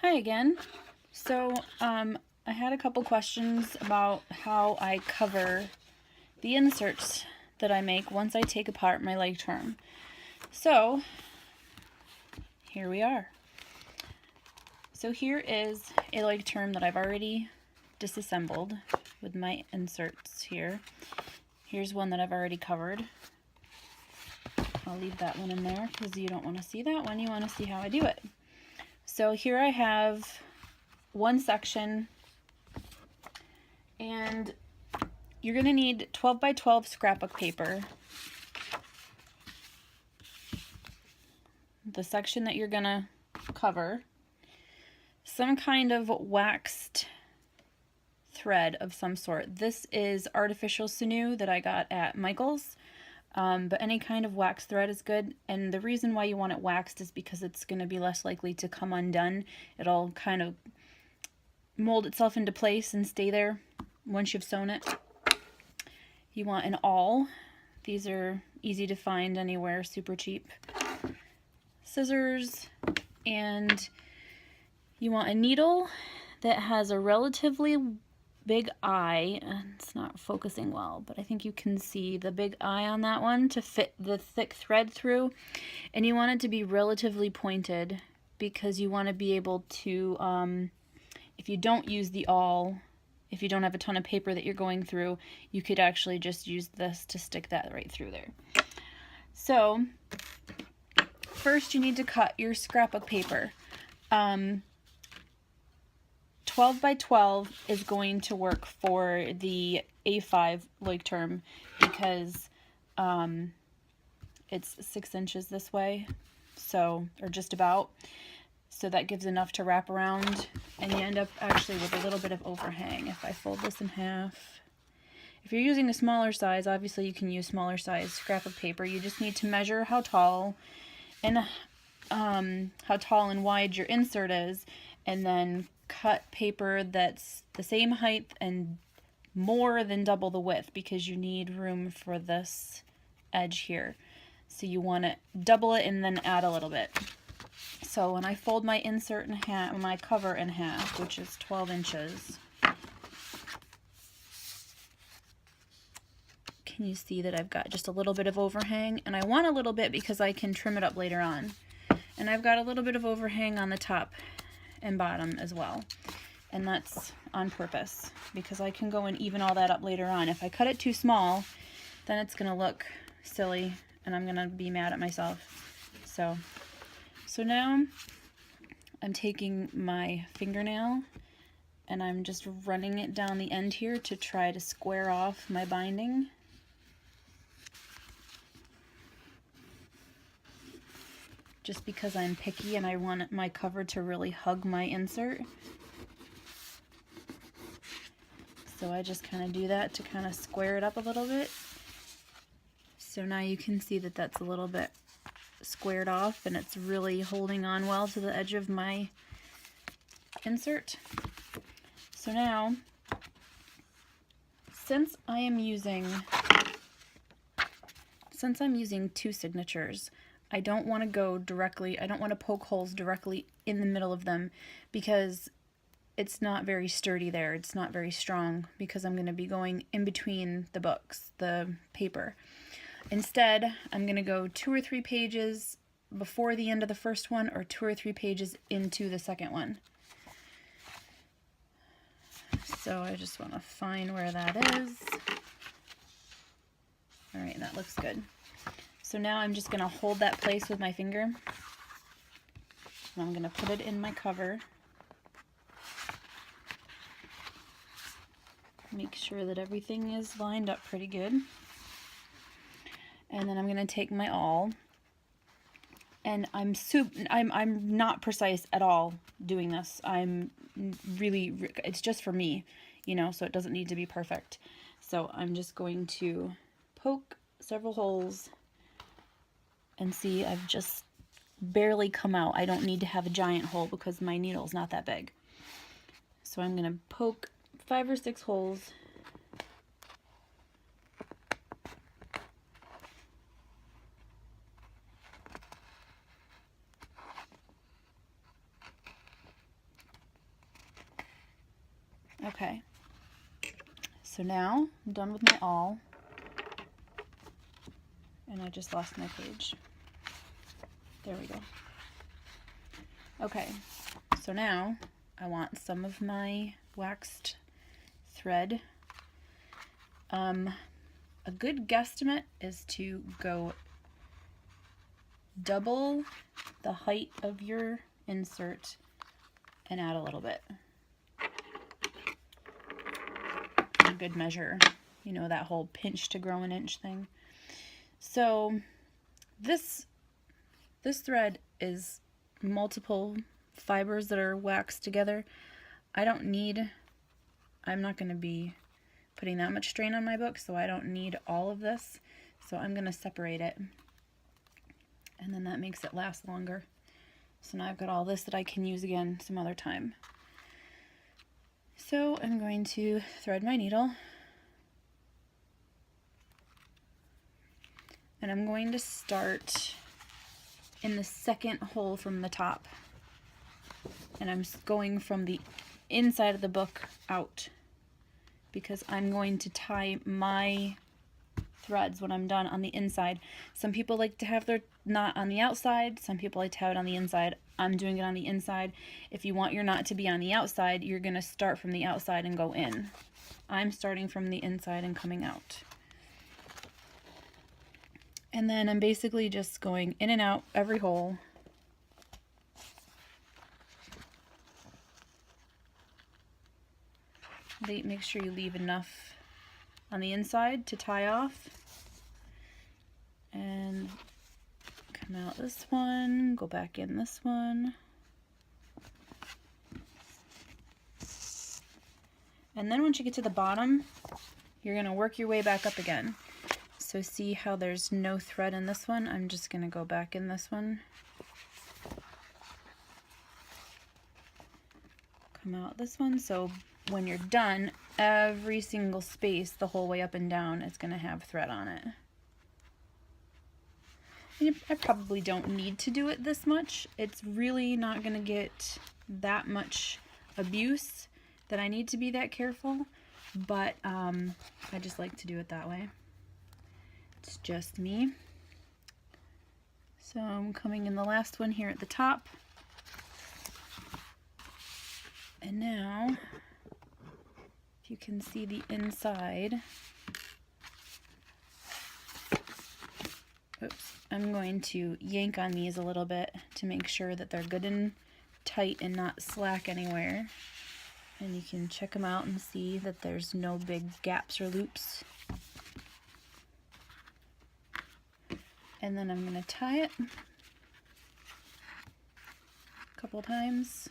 Hi again. So, I had a couple questions about how I cover the inserts that I make once I take apart my Leuchtturm. So, here we are. So here is a Leuchtturm that I've already disassembled with my inserts here. Here's one that I've already covered. I'll leave that one in there because you don't want to see that one, you want to see how I do it. So here I have one section, and you're going to need 12 by 12 scrapbook paper. The section that you're going to cover, some kind of waxed thread of some sort. This is artificial sinew that I got at Michael's, but any kind of wax thread is good. And the reason why you want it waxed is because it's going to be less likely to come undone. It'll kind of mold itself into place and stay there once you've sewn it. You want an awl. These are easy to find anywhere, super cheap. Scissors, and you want a needle that has a relatively big eye. It's not focusing well, but I think you can see the big eye on that one to fit the thick thread through. And you want it to be relatively pointed because you want to be able to, if you don't use the awl, if you don't have a ton of paper that you're going through, you could actually just use this to stick that right through there. So first you need to cut your scrapbook paper. 12 by 12 is going to work for the A5 Leuchtturm because it's 6 inches this way, so, or just about. So that gives enough to wrap around, and you end up actually with a little bit of overhang. If I fold this in half, if you're using a smaller size, obviously you can use smaller size scrapbook paper. You just need to measure how tall and wide your insert is, and then cut paper that's the same height and more than double the width because you need room for this edge here. So you want to double it and then add a little bit. So when I fold my insert in half, my cover in half, which is 12 inches, can you see that I've got just a little bit of overhang? And I want a little bit because I can trim it up later on. And I've got a little bit of overhang on the top and bottom as well. And that's on purpose because I can go and even all that up later on. If I cut it too small, then it's going to look silly and I'm going to be mad at myself. So now I'm taking my fingernail and I'm just running it down the end here to try to square off my binding. Just because I'm picky and I want my cover to really hug my insert. So I just kind of do that to kind of square it up a little bit. So now you can see that that's a little bit squared off and it's really holding on well to the edge of my insert. So now, since I'm using two signatures, I don't want to go directly, I don't want to poke holes directly in the middle of them because it's not very sturdy there. It's not very strong because I'm going to be going in between the books, the paper. Instead, I'm going to go 2 or 3 pages before the end of the first one or 2 or 3 pages into the second one. So I just want to find where that is. All right, that looks good. So now I'm just going to hold that place with my finger. And I'm going to put it in my cover. Make sure that everything is lined up pretty good. And then I'm going to take my awl. And I'm not precise at all doing this. It's just for me, you know, so it doesn't need to be perfect. So I'm just going to poke several holes and see, I've just barely come out. I don't need to have a giant hole because my needle's not that big. So I'm going to poke 5 or 6 holes. Okay, so now I'm done with my awl, and I just lost my page. There we go. Okay, so now I want some of my waxed thread. A good guesstimate is to go double the height of your insert and add a little bit. A good measure, you know, that whole pinch to grow an inch thing. So this thread is multiple fibers that are waxed together. I'm not going to be putting that much strain on my book, so I don't need all of this. So I'm going to separate it, and then that makes it last longer. So now I've got all this that I can use again some other time. So I'm going to thread my needle, and I'm going to start in the second hole from the top, and I'm going from the inside of the book out, because I'm going to tie my threads when I'm done on the inside. Some people like to have their knot on the outside, some people like to have it on the inside. I'm doing it on the inside. If you want your knot to be on the outside, you're going to start from the outside and go in. I'm starting from the inside and coming out. And then I'm basically just going in and out every hole. Make sure you leave enough on the inside to tie off. And come out this one, go back in this one. And then once you get to the bottom, you're going to work your way back up again. So see how there's no thread in this one? I'm just going to go back in this one. Come out this one. So when you're done, every single space the whole way up and down is going to have thread on it. And I probably don't need to do it this much. It's really not going to get that much abuse that I need to be that careful, but I just like to do it that way. It's just me. So I'm coming in the last one here at the top. And now, if you can see the inside, oops, I'm going to yank on these a little bit to make sure that they're good and tight and not slack anywhere. And you can check them out and see that there's no big gaps or loops. And then I'm going to tie it a couple times.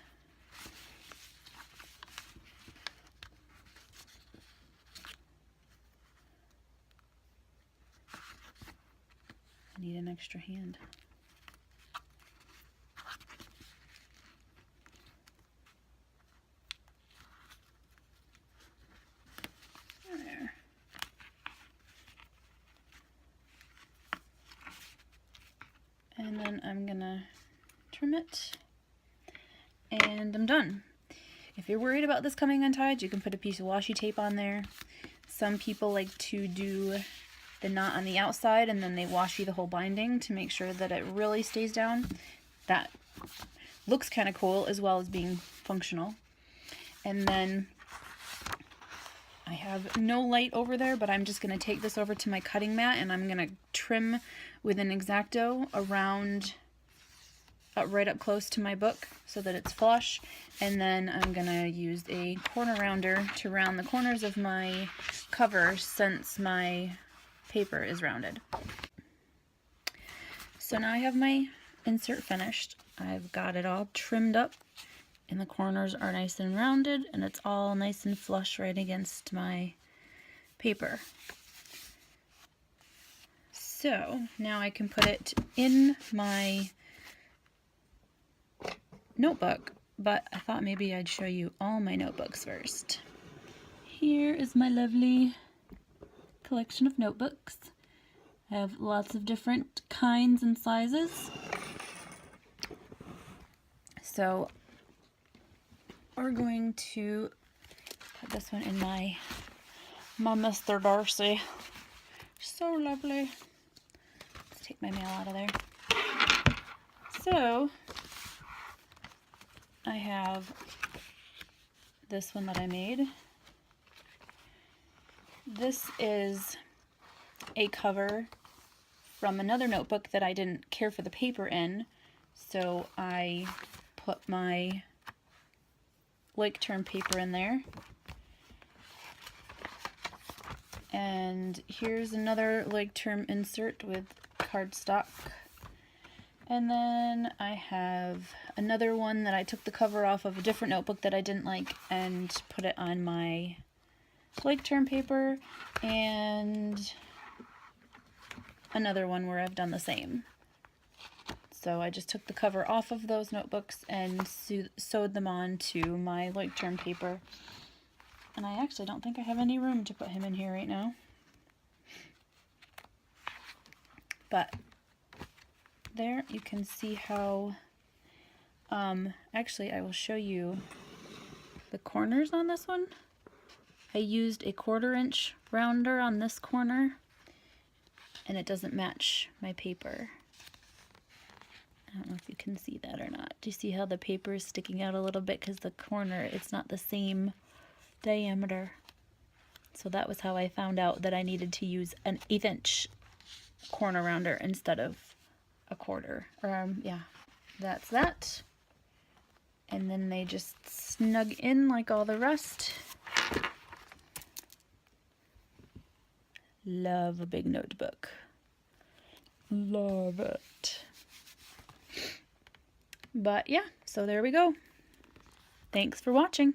I need an extra hand. There. And then I'm gonna trim it, and I'm done. If you're worried about this coming untied, you can put a piece of washi tape on there. Some people like to do the knot on the outside and then they washi the whole binding to make sure that it really stays down. That looks kind of cool as well as being functional. And then I have no light over there, but I'm just going to take this over to my cutting mat and I'm going to trim with an X-Acto around right up close to my book so that it's flush, and then I'm going to use a corner rounder to round the corners of my cover since my paper is rounded. So now I have my insert finished. I've got it all trimmed up and the corners are nice and rounded and it's all nice and flush right against my paper. So now I can put it in my notebook, but I thought maybe I'd show you all my notebooks first. Here is my lovely collection of notebooks. I have lots of different kinds and sizes. So we're going to put this one in my Mr. Darcy. So lovely. Let's take my mail out of there. So, I have this one that I made. This is a cover from another notebook that I didn't care for the paper in, so I put my Leuchtturm paper in there. And here's another Leuchtturm insert with cardstock. And then I have another one that I took the cover off of a different notebook that I didn't like and put it on my Leuchtturm paper, and another one where I've done the same. So I just took the cover off of those notebooks and sewed them on to my Leuchtturm paper. And I actually don't think I have any room to put him in here right now. But there you can see how, actually I will show you the corners on this one. I used a 1/4 inch rounder on this corner, and it doesn't match my paper. I don't know if you can see that or not. Do you see how the paper is sticking out a little bit because the corner, it's not the same diameter? So that was how I found out that I needed to use an 1/8 inch corner rounder instead of a 1/4. Yeah, that's that. And then they just snug in like all the rest. Love a big notebook. Love it. But yeah, so there we go. Thanks for watching.